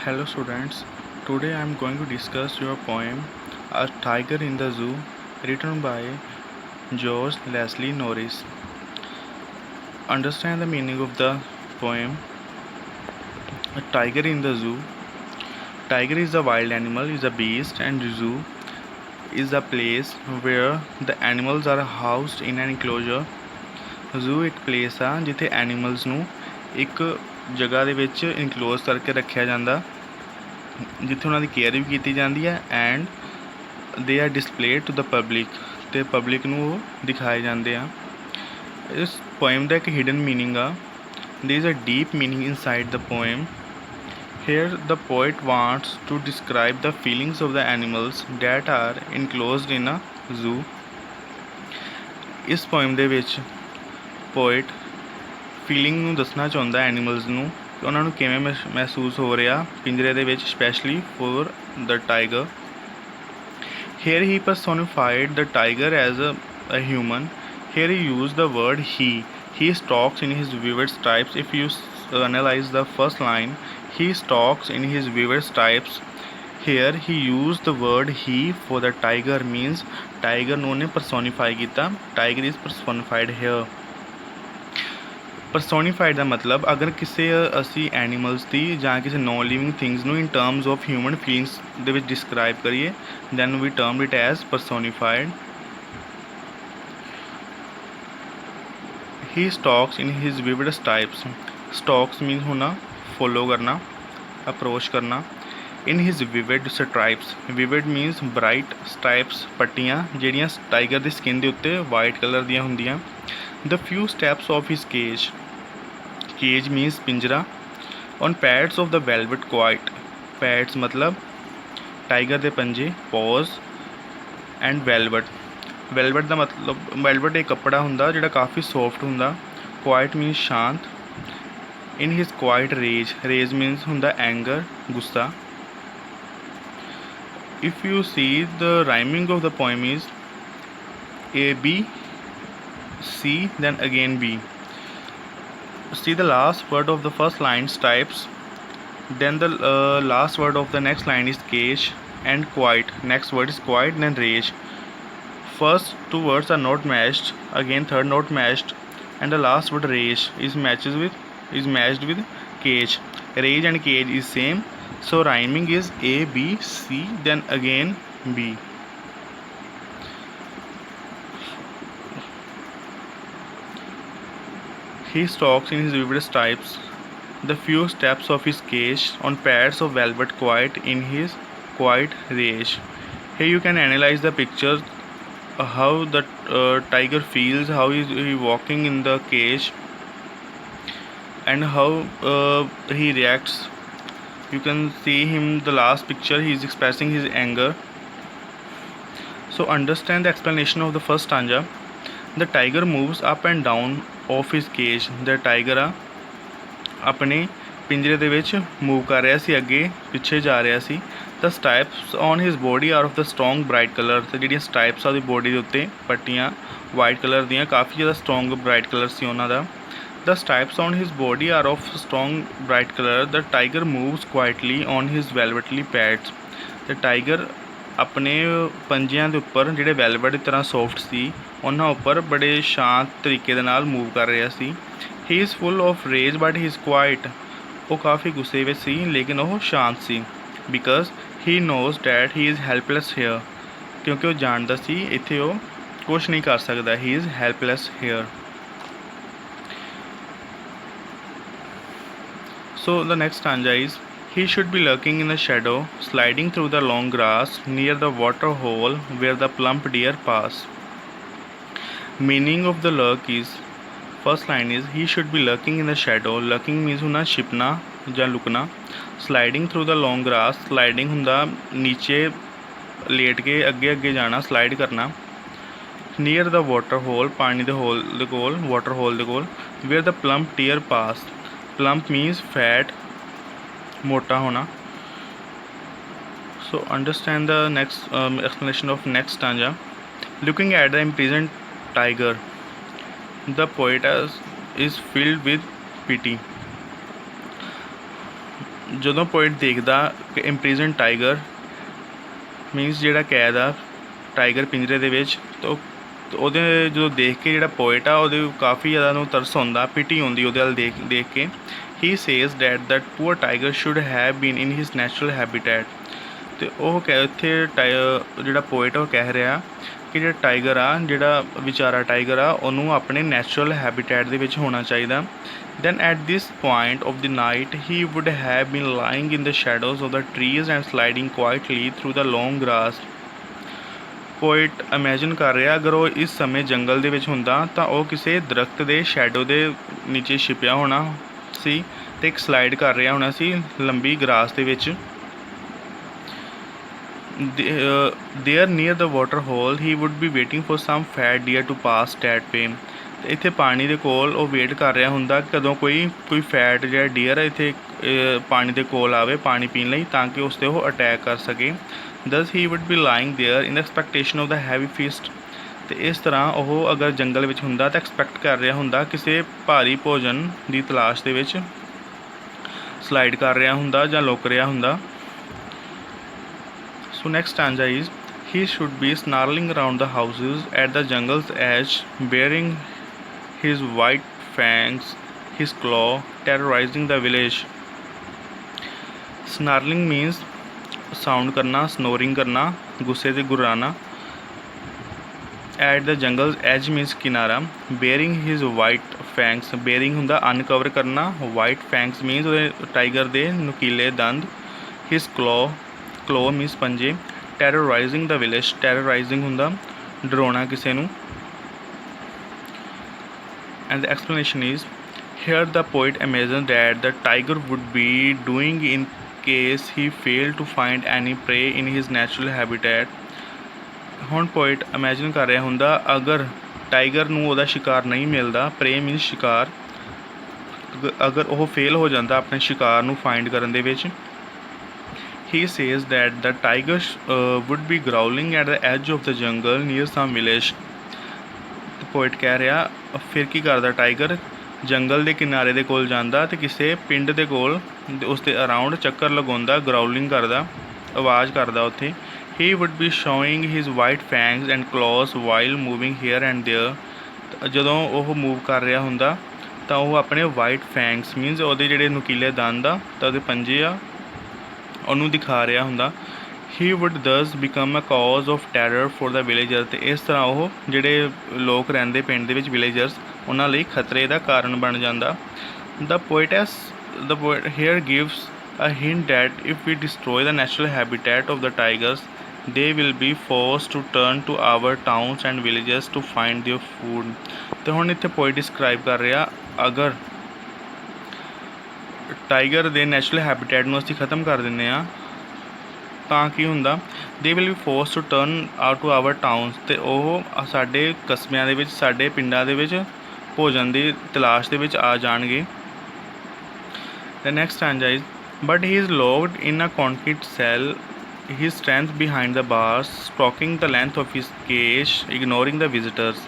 Hello students, today I am going to discuss your poem A Tiger in the Zoo written by George Leslie Norris. Understand the meaning of the poem. A tiger in the zoo. Tiger is a wild animal, is a beast, and zoo is a place where the animals are housed in an enclosure. Zoo ਇੱਕ place ਆ ਜਿੱਥੇ animals ਨੂੰ ਇੱਕ ਜਗ੍ਹਾ ਦੇ ਵਿੱਚ ਇਨਕਲੋਜ਼ ਕਰਕੇ ਰੱਖਿਆ ਜਾਂਦਾ, ਜਿੱਥੇ ਉਹਨਾਂ ਦੀ ਕੇਅਰ ਵੀ ਕੀਤੀ ਜਾਂਦੀ ਹੈ and they are displayed to the public, ਅਤੇ ਪਬਲਿਕ ਨੂੰ ਉਹ ਦਿਖਾਏ ਜਾਂਦੇ ਆ। ਇਸ ਪੋਇਮ ਦਾ ਇੱਕ ਹਿਡਨ ਮੀਨਿੰਗ ਆ। There is a deep meaning inside the poem. Here the poet wants to describe the feelings of the animals that are enclosed in a zoo. ਇਸ ਪੋਇਮ ਦੇ ਵਿੱਚ ਪੋਇਟ ਫੀਲਿੰਗ ਨੂੰ ਦੱਸਣਾ ਚਾਹੁੰਦਾ animals ਨੂੰ ਕਿ ਉਹਨਾਂ ਨੂੰ ਕਿਵੇਂ ਮਹਿਸੂਸ ਹੋ ਰਿਹਾ ਪਿੰਜਰੇ ਦੇ ਵਿੱਚ, specially for the tiger. Here he personified the tiger as a human. Here he used the word he. He stalks in his vivid stripes. If you analyze the first line, he stalks in his vivid stripes. Here he used the word he for the tiger, means tiger ਨੂੰ ਉਹਨੇ personify ਕੀਤਾ। Tiger is personified here. Personified ਦਾ ਮਤਲਬ ਅਗਰ ਕਿਸੇ ਅਸੀਂ animals ਦੀ ਜਾਂ ਕਿਸੇ non living things ਨੂੰ in terms of human feelings ਦੇ ਵਿੱਚ ਡਿਸਕ੍ਰਾਈਬ ਕਰੀਏ, then we term it as personified. He stalks in his vivid stripes. Stalks means होना, फॉलो करना, अप्रोच करना. In his vivid stripes. Vivid means bright. Stripes पट्टियाँ ਜਿਹੜੀਆਂ tiger ਦੀ skin ਦੇ ਉੱਤੇ वाइट कलर ਦੀਆਂ ਹੁੰਦੀਆਂ. The few steps of his cage. Cage means पिंजरा. On pads of the velvet quiet. Pads मतलब टाइगर ਦੇ पंजे, paws and velvet. ਵੈਲਵਟ ਦਾ ਮਤਲਬ ਵੈਲਵਟ ਇੱਕ ਕੱਪੜਾ ਹੁੰਦਾ ਜਿਹੜਾ ਕਾਫੀ ਸੌਫਟ ਹੁੰਦਾ। ਕੁਆਇਟ ਮੀਨਸ ਸ਼ਾਂਤ। In his quiet rage, rage means ਹੁੰਦਾ ਐਂਗਰ, ਗੁੱਸਾ। If you see the rhyming of the poem is A B C then again B. See the last word of the first line, stripes, then the last word of the next line is cage and quiet. Next word is quiet then rage. First two words are not matched, again third not matched, and the last word rage is matched with cage. Rage and cage is same, so rhyming is A B C then again B. He stalks in his vivid stripes, the few steps of his cage, on pads of velvet quiet in his quiet rage. Here you can analyze the picture, how the tiger feels, how is he walking in the cage, and how he reacts. You can see him, the last picture, he is expressing his anger. So understand the explanation of the first stanza. The tiger moves up and down of his cage. The tiger ਆ ਆਪਣੇ ਪਿੰਜਰੇ ਦੇ ਵਿੱਚ move ਕਰ ਰਿਹਾ ਸੀ, ਅੱਗੇ ਪਿੱਛੇ ਜਾ ਰਿਹਾ ਸੀ। The stripes on his body are of the strong bright color. ਤੇ ਜਿਹੜੀਆਂ ਸਟ੍ਰਾਈਪਸ ਆ ਉਹਦੀ ਬੋਡੀ ਦੇ ਉੱਤੇ ਪੱਟੀਆਂ ਵਾਈਟ ਕਲਰ ਦੀਆਂ, ਕਾਫੀ ਜ਼ਿਆਦਾ ਸਟਰੋਂਗ ਬ੍ਰਾਈਟ ਕਲਰ ਸੀ ਉਹਨਾਂ ਦਾ। The stripes on his body are of strong bright color. The tiger moves quietly on his velvety pads. ਤੇ ਟਾਈਗਰ ਆਪਣੇ ਪੰਜਿਆਂ ਦੇ ਉੱਪਰ ਜਿਹੜੇ ਵੈਲਵਟ ਦੀ ਤਰ੍ਹਾਂ ਸੌਫਟ ਸੀ ਉਹਨਾਂ ਉੱਪਰ ਬੜੇ ਸ਼ਾਂਤ ਤਰੀਕੇ ਦੇ ਨਾਲ ਮੂਵ ਕਰ ਰਿਹਾ ਸੀ। He is full of rage but he is quiet. ਉਹ ਕਾਫੀ ਗੁੱਸੇ ਵਿੱਚ ਸੀ ਲੇਕਿਨ ਉਹ ਸ਼ਾਂਤ ਸੀ। Because he knows that he is helpless here. ਕਿਉਂਕਿ ਉਹ ਜਾਣਦਾ ਸੀ ਇੱਥੇ ਉਹ ਕੁਛ ਨਹੀਂ ਕਰ ਸਕਦਾ। He is helpless here. So the next stanza is, he should be lurking in the shadow, sliding through the long grass near the water hole where the plump deer pass. Meaning of the lurk is, first line is, he should be lurking in the shadow. Lurking means ਹੁੰਦਾ ਛਿਪਣਾ ਜਾਂ ਲੁਕਣਾ। Sliding through ਦਾ ਲੌਂਗ ਗਰਾਸ, sliding ਹੁੰਦਾ ਨੀਚੇ late ਕੇ ਅੱਗੇ ਅੱਗੇ ਜਾਣਾ, slide ਕਰਨਾ। Near ਦਾ water hole, ਪਾਣੀ ਦੇ ਹੋਲ ਦੇ ਕੋਲ, ਵਾਟਰ ਹੋਲ ਦੇ ਕੋਲ। Where the plump deer pass, plump means fat, ਮੋਟਾ ਹੋਣਾ। So understand the next explanation of next stanza. Looking at the imprisoned tiger, the poet is filled with pity. ਜਦੋਂ poet ਦੇਖਦਾ ਕਿ ਇੰਪ੍ਰਿਜ਼ਨ tiger means ਜਿਹੜਾ ਕੈਦ ਆ ਟਾਈਗਰ ਪਿੰਜਰੇ ਦੇ ਵਿੱਚ, ਤਾਂ ਉਹਦੇ ਜਦੋਂ ਦੇਖ ਕੇ ਜਿਹੜਾ ਪੋਇਟ ਆ ਉਹਦੇ ਕਾਫੀ ਜ਼ਿਆਦਾ ਉਹਨੂੰ ਤਰਸ ਆਉਂਦਾ, ਪਿਟੀ ਆਉਂਦੀ ਉਹਦੇ ਵੱਲ ਦੇਖ ਕੇ। He says that poor tiger should have been in his natural habitat. ਅਤੇ ਉਹ ਇੱਥੇ ਜਿਹੜਾ ਪੋਇਟ ਉਹ ਕਹਿ ਰਿਹਾ ਕਿ ਜਿਹੜਾ ਟਾਈਗਰ ਆ, ਜਿਹੜਾ ਵਿਚਾਰਾ ਟਾਈਗਰ ਆ, ਉਹਨੂੰ ਆਪਣੇ ਨੈਚੁਰਲ ਹੈਬੀਟੈਟ ਦੇ ਵਿੱਚ ਹੋਣਾ ਚਾਹੀਦਾ। Then at this point of the night he would have been lying in the shadows of the trees and sliding quietly through the long grass। Poet imagine ਕਰ ਰਿਹਾ ਅਗਰ ਉਹ ਇਸ ਸਮੇਂ ਜੰਗਲ ਦੇ ਵਿੱਚ ਹੁੰਦਾ ਤਾਂ ਉਹ ਕਿਸੇ ਦਰਖਤ ਦੇ ਸ਼ੈਡੋ ਦੇ ਨੀਚੇ ਛਿਪਿਆ ਹੋਣਾ ਸੀ ਅਤੇ ਇੱਕ ਸਲਾਈਡ ਕਰ ਰਿਹਾ ਹੋਣਾ ਸੀ ਲੰਬੀ ਗਰਾਸ ਦੇ ਵਿੱਚ। There near the water hole he would be waiting for some fat deer to pass that way। ਅਤੇ ਇੱਥੇ ਪਾਣੀ ਦੇ ਕੋਲ ਉਹ ਵੇਟ ਕਰ ਰਿਹਾ ਹੁੰਦਾ ਕਦੋਂ ਕੋਈ ਫੈਟ ਜਿਹੜਾ ਡੀਅਰ ਇੱਥੇ ਪਾਣੀ ਦੇ ਕੋਲ ਆਵੇ ਪਾਣੀ ਪੀਣ ਲਈ, ਤਾਂ ਕਿ ਉਸ 'ਤੇ ਉਹ ਅਟੈਕ ਕਰ ਸਕੇ। Thus he would be lying there in expectation of the heavy feast. ਅਤੇ ਇਸ ਤਰ੍ਹਾਂ ਉਹ ਅਗਰ ਜੰਗਲ ਵਿੱਚ ਹੁੰਦਾ ਤਾਂ ਐਕਸਪੈਕਟ ਕਰ ਰਿਹਾ ਹੁੰਦਾ ਕਿਸੇ ਭਾਰੀ ਭੋਜਨ ਦੀ ਤਲਾਸ਼ ਦੇ ਵਿੱਚ ਸਲਾਈਡ ਕਰ ਰਿਹਾ ਹੁੰਦਾ ਜਾਂ ਲੁਕ ਰਿਹਾ ਹੁੰਦਾ। So next stanza is he should be snarling around the houses at the jungle's edge, bearing his white fangs, his claw, terrorizing the village। Snarling means sound करना, snoring करना, गुस्से से गुर्राना। At the jungle's edge means किनारा। Bearing his white fangs, bearing ਹੁੰਦਾ uncover करना, white fangs means ਉਹਦੇ tiger ਦੇ ਨੁਕੀਲੇ ਦੰਦ। His claw means ਪੰਜੇ। terrorizing the village, terrorizing ਹੁੰਦਾ ਡਰਾਉਣਾ ਕਿਸੇ ਨੂੰ। and the explanation is here the poet imagines that the tiger would be doing in case he failed to find any prey in his natural habitat। ਹੁਣ poet imagine ਕਰ ਰਿਹਾ ਹੁੰਦਾ ਅਗਰ tiger ਨੂੰ ਉਹਦਾ ਸ਼ਿਕਾਰ ਨਹੀਂ ਮਿਲਦਾ, ਪ੍ਰੇ ਮੀਨਸ ਸ਼ਿਕਾਰ, ਅਗਰ ਉਹ ਫੇਲ ਹੋ ਜਾਂਦਾ ਆਪਣੇ ਸ਼ਿਕਾਰ ਨੂੰ ਫਾਈਂਡ ਕਰਨ ਦੇ ਵਿੱਚ। He says that the tiger would be growling at the edge of the jungle near some village। Poet ਕਹਿ ਰਿਹਾ ਫਿਰ ਕੀ ਕਰਦਾ ਟਾਈਗਰ, ਜੰਗਲ ਦੇ ਕਿਨਾਰੇ ਦੇ ਕੋਲ ਜਾਂਦਾ ਅਤੇ ਕਿਸੇ ਪਿੰਡ ਦੇ ਕੋਲ ਉਸ ਦੇ ਅਰਾਊਂਡ ਚੱਕਰ ਲਗਾਉਂਦਾ, ਗਰਾਊਲਿੰਗ ਕਰਦਾ, ਆਵਾਜ਼ ਕਰਦਾ ਉੱਥੇ। He would be showing his white fangs and claws while moving here and there। ਜਦੋਂ ਉਹ ਮੂਵ ਕਰ ਰਿਹਾ ਹੁੰਦਾ ਤਾਂ ਉਹ ਆਪਣੇ ਵਾਈਟ ਫੈਂਗਸ ਮੀਨਸ ਉਹਦੇ ਜਿਹੜੇ ਨੁਕੀਲੇ ਦੰਦ ਆ ਤਾਂ ਉਹਦੇ ਪੰਜੇ ਆ ਉਹਨੂੰ ਦਿਖਾ ਰਿਹਾ ਹੁੰਦਾ। He would thus become a cause of terror for the villager. ਅਤੇ ਇਸ ਤਰ੍ਹਾਂ ਉਹ ਜਿਹੜੇ ਲੋਕ ਰਹਿੰਦੇ ਪਿੰਡ ਦੇ ਵਿੱਚ ਵਿਲੇਜਰਸ ਉਹਨਾਂ ਲਈ ਖਤਰੇ ਦਾ ਕਾਰਨ ਬਣ ਜਾਂਦਾ। The poet here gives a hint that if we destroy the natural habitat of the tigers they will be force to turn to our towns and villages to find their food. ਅਤੇ ਹੁਣ ਇੱਥੇ poet describe ਕਰ ਰਿਹਾ ਅਗਰ tiger ਦੇ natural Habitat ਨੂੰ ਅਸੀਂ ਖ਼ਤਮ ਕਰ ਦਿੰਦੇ ਹਾਂ ਤਾਂ ਕੀ ਹੁੰਦਾ, they will be force to turn out to our towns. ਅਤੇ ਉਹ ਸਾਡੇ ਕਸਬਿਆਂ ਦੇ ਵਿੱਚ, ਸਾਡੇ ਪਿੰਡਾਂ ਦੇ ਵਿੱਚ ਭੋਜਨ ਦੀ ਤਲਾਸ਼ ਦੇ ਵਿੱਚ ਆ ਜਾਣਗੇ। The next stanza is but he is locked in a concrete cell, his strength behind the bars, stalking the length of his cage, ignoring the visitors.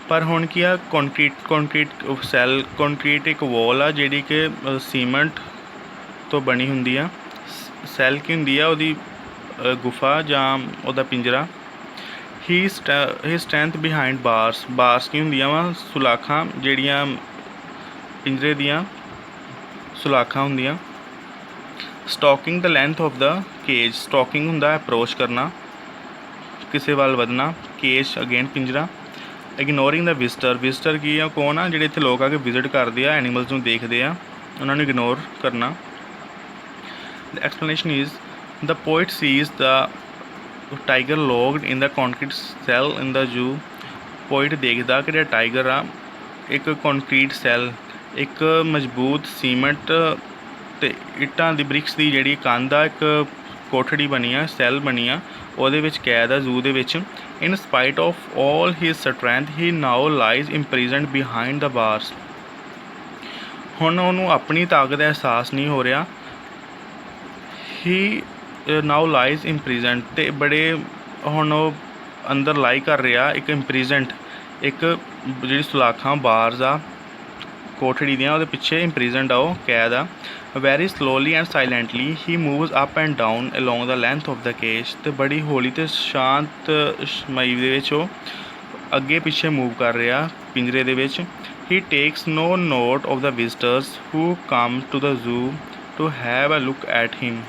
ਪਰ ਹੁਣ ਕੀ ਆ, ਕੰਕਰੀਟ ਸੈੱਲ, ਕੰਕਰੀਟ ਇੱਕ ਵਾਲ ਆ ਜਿਹੜੀ ਕਿ ਸੀਮੈਂਟ ਤੋਂ ਬਣੀ ਹੁੰਦੀ ਆ। ਸੈੱਲ ਕੀ ਹੁੰਦੀ ਆ, ਉਹਦੀ ਗੁਫਾ ਜਾਂ ਉਹਦਾ ਪਿੰਜਰਾ। ਹੀ ਸਟਰੈਂਥ ਬਿਹਾਈਂਡ ਬਾਰਸ ਕੀ ਹੁੰਦੀਆਂ ਵਾ, ਸੁਲਾਖਾਂ ਜਿਹੜੀਆਂ ਪਿੰਜਰੇ ਦੀਆਂ ਸੁਲਾਖਾਂ ਹੁੰਦੀਆਂ। Stalking the length of the cage, stalking ਹੁੰਦਾ ਅਪਰੋਚ ਕਰਨਾ, ਕਿਸੇ ਵੱਲ ਵਧਣਾ। ਕੇਜ ਅਗੇਨ ਪਿੰਜਰਾ। ਇਗਨੋਰਿੰਗ ਦਾ ਵਿਜ਼ਟਰ ਕੀ ਆ, ਕੌਣ ਆ, ਜਿਹੜੇ ਇੱਥੇ ਲੋਕ ਆ ਕੇ ਵਿਜ਼ਿਟ ਕਰਦੇ ਆ, ਐਨੀਮਲਸ ਨੂੰ ਦੇਖਦੇ ਆ, ਉਹਨਾਂ ਨੂੰ ਇਗਨੋਰ ਕਰਨਾ। The explanation is the poet sees the tiger locked in the concrete cell in the zoo। poet ਦੇਖਦਾ ਕਿ ਜਿਹੜਾ ਟਾਈਗਰ ਆ ਇੱਕ ਕੰਕਰੀਟ ਸੈੱਲ, ਇੱਕ ਮਜ਼ਬੂਤ ਸੀਮੈਂਟ ਅਤੇ ਇੱਟਾਂ ਦੀ ਬ੍ਰਿਕਸ ਦੀ ਜਿਹੜੀ ਕੰਧ ਆ, ਇੱਕ ਕੋਠੜੀ ਬਣੀ ਆ, ਸੈੱਲ ਬਣੀ ਆ, ਉਹਦੇ ਵਿੱਚ ਕੈਦ ਆ ਜ਼ੂ ਦੇ ਵਿੱਚ। In spite of all his strength he now lies imprisoned behind the bars. ਹੁਣ ਉਹਨੂੰ ਆਪਣੀ ਤਾਕਤ ਦਾ ਅਹਿਸਾਸ ਨਹੀਂ ਹੋ ਰਿਹਾ। ਹੀ ਨਾਓ ਲਾਈਜ਼ ਇੰਪ੍ਰਿਜ਼ਨਡ, ਅਤੇ ਬੜੇ ਹੁਣ ਉਹ ਅੰਦਰ ਲਾਈ ਕਰ ਰਿਹਾ ਇੱਕ ਇੰਪ੍ਰਿਜ਼ਨਡ, ਇੱਕ ਜਿਹੜੀ ਸੁਲਾਖਾਂ ਬਾਰਸ ਆ ਕੋਠੜੀ ਦੀਆਂ ਉਹਦੇ ਪਿੱਛੇ ਇੰਪ੍ਰਿਜ਼ਨਡ ਆ, ਉਹ ਕੈਦ ਆ। Very slowly and silently he moves up and down along the length of the cage. ਅਤੇ ਬੜੀ ਹੌਲੀ ਅਤੇ ਸ਼ਾਂਤਮਈ ਦੇ ਵਿੱਚ ਉਹ ਅੱਗੇ ਪਿੱਛੇ ਮੂਵ ਕਰ ਰਿਹਾ ਪਿੰਜਰੇ ਦੇ ਵਿੱਚ। He takes no note of the visitors who come to the zoo to have a look at him.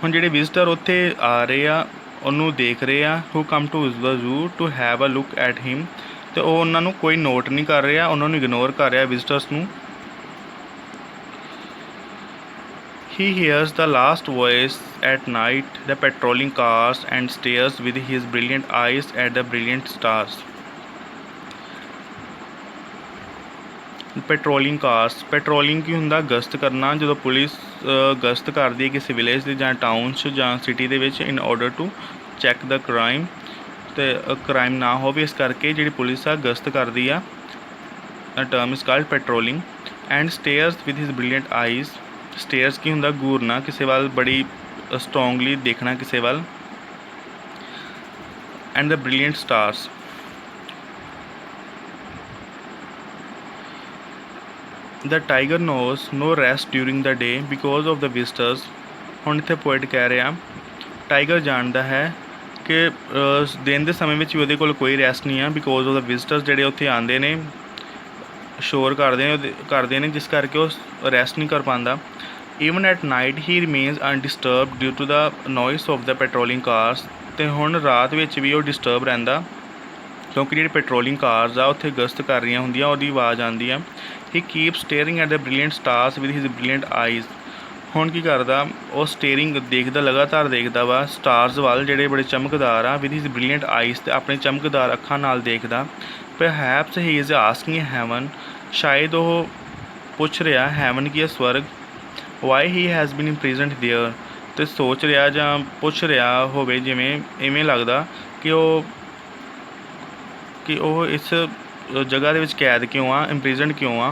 ਹੁਣ ਜਿਹੜੇ ਵਿਜ਼ਟਰ ਉੱਥੇ ਆ ਰਹੇ ਆ ਉਹਨੂੰ ਦੇਖ ਰਹੇ ਆ, who come to the zoo to have a look at him, ਅਤੇ ਉਹ ਉਹਨਾਂ ਨੂੰ ਕੋਈ ਨੋਟ ਨਹੀਂ ਕਰ ਰਿਹਾ, ਉਹਨਾਂ ਨੂੰ ਇਗਨੋਰ ਕਰ ਰਿਹਾ ਵਿਜ਼ਟਰਸ ਨੂੰ। He hears the last voice at night, the patrolling cars, and stares with his brilliant eyes at the brilliant stars. Patrolling cars, patrolling ਕੀ ਹੁੰਦਾ? ਗਸ਼ਤ ਕਰਨਾ। ਜਦੋਂ ਪੁਲਿਸ ਗਸ਼ਤ ਕਰਦੀ ਹੈ ਕਿਸੇ ਵਿਲੇਜ ਦੇ ਜਾਂ ਟਾਊਨ 'ਚ ਜਾਂ ਸਿਟੀ ਦੇ ਵਿੱਚ, in order to check the crime, ਅਤੇ ਕ੍ਰਾਈਮ ਨਾ ਹੋਵੇ ਇਸ ਕਰਕੇ ਜਿਹੜੀ ਪੁਲਿਸ ਆ ਗਸ਼ਤ ਕਰਦੀ ਆ। Term is called patrolling. And stares with his brilliant eyes. Stares ਕੀ ਹੁੰਦਾ? ਘੂਰਨਾ ਕਿਸੇ ਵੱਲ, ਬੜੀ ਸਟਰੋਂਗਲੀ ਦੇਖਣਾ ਕਿਸੇ ਵੱਲ। And the brilliant stars. The tiger knows no rest during the day because of the visitors। ਹੁਣ ਇੱਥੇ ਪੋਇਟ ਕਹਿ ਰਿਹਾ ਟਾਈਗਰ ਜਾਣਦਾ ਹੈ ਕਿ ਦਿਨ ਦੇ ਸਮੇਂ ਵਿੱਚ ਵੀ ਉਹਦੇ ਕੋਲ ਕੋਈ ਰੈਸਟ ਨਹੀਂ ਆ, ਬਿਕੋਜ਼ ਆਫ ਦਾ ਵਿਜ਼ਟਰਸ ਜਿਹੜੇ ਉੱਥੇ ਆਉਂਦੇ ਨੇ, ਸ਼ੋਰ ਕਰਦੇ ਨੇ, ਜਿਸ ਕਰਕੇ ਉਹ ਰੈਸਟ ਨਹੀਂ ਕਰ ਪਾਉਂਦਾ। Even at night he remains undisturbed due to the noise of the patrolling cars. ਅਤੇ ਹੁਣ ਰਾਤ ਵਿੱਚ ਵੀ ਉਹ ਡਿਸਟਰਬ ਰਹਿੰਦਾ ਕਿਉਂਕਿ ਜਿਹੜੀ ਪੈਟਰੋਲਿੰਗ ਕਾਰਸ ਆ ਉੱਥੇ ਗਸ਼ਤ ਕਰ ਰਹੀਆਂ ਹੁੰਦੀਆਂ, ਉਹਦੀ ਆਵਾਜ਼ ਆਉਂਦੀ ਆ। He keep staring at the brilliant stars with his brilliant eyes. ਹੁਣ ਕੀ ਕਰਦਾ? ਉਹ ਸਟੇਅਰਿੰਗ ਦੇਖਦਾ, ਲਗਾਤਾਰ ਦੇਖਦਾ ਵਾ ਸਟਾਰਸ ਵੱਲ ਜਿਹੜੇ ਬੜੇ ਚਮਕਦਾਰ ਆ, ਵਿਦ ਹਿਜ਼ ਬ੍ਰਿਲੀਅੰਟ ਆਈਜ਼, ਅਤੇ ਆਪਣੇ ਚਮਕਦਾਰ ਅੱਖਾਂ ਨਾਲ ਦੇਖਦਾ। Perhaps he is asking heaven, ਸ਼ਾਇਦ ਉਹ ਪੁੱਛ ਰਿਹਾ ਹੈਵਨ ਕੀ ਹੈ, ਸਵਰਗ। Why he has been imprisoned there, ਅਤੇ ਸੋਚ ਰਿਹਾ ਜਾਂ ਪੁੱਛ ਰਿਹਾ ਹੋਵੇ, ਜਿਵੇਂ ਇਵੇਂ ਲੱਗਦਾ ਕਿ ਉਹ ਇਸ ਜਗ੍ਹਾ ਦੇ ਵਿੱਚ ਕੈਦ ਕਿਉਂ ਆ, ਇੰਪ੍ਰਿਜ਼ਨਡ ਕਿਉਂ ਆ।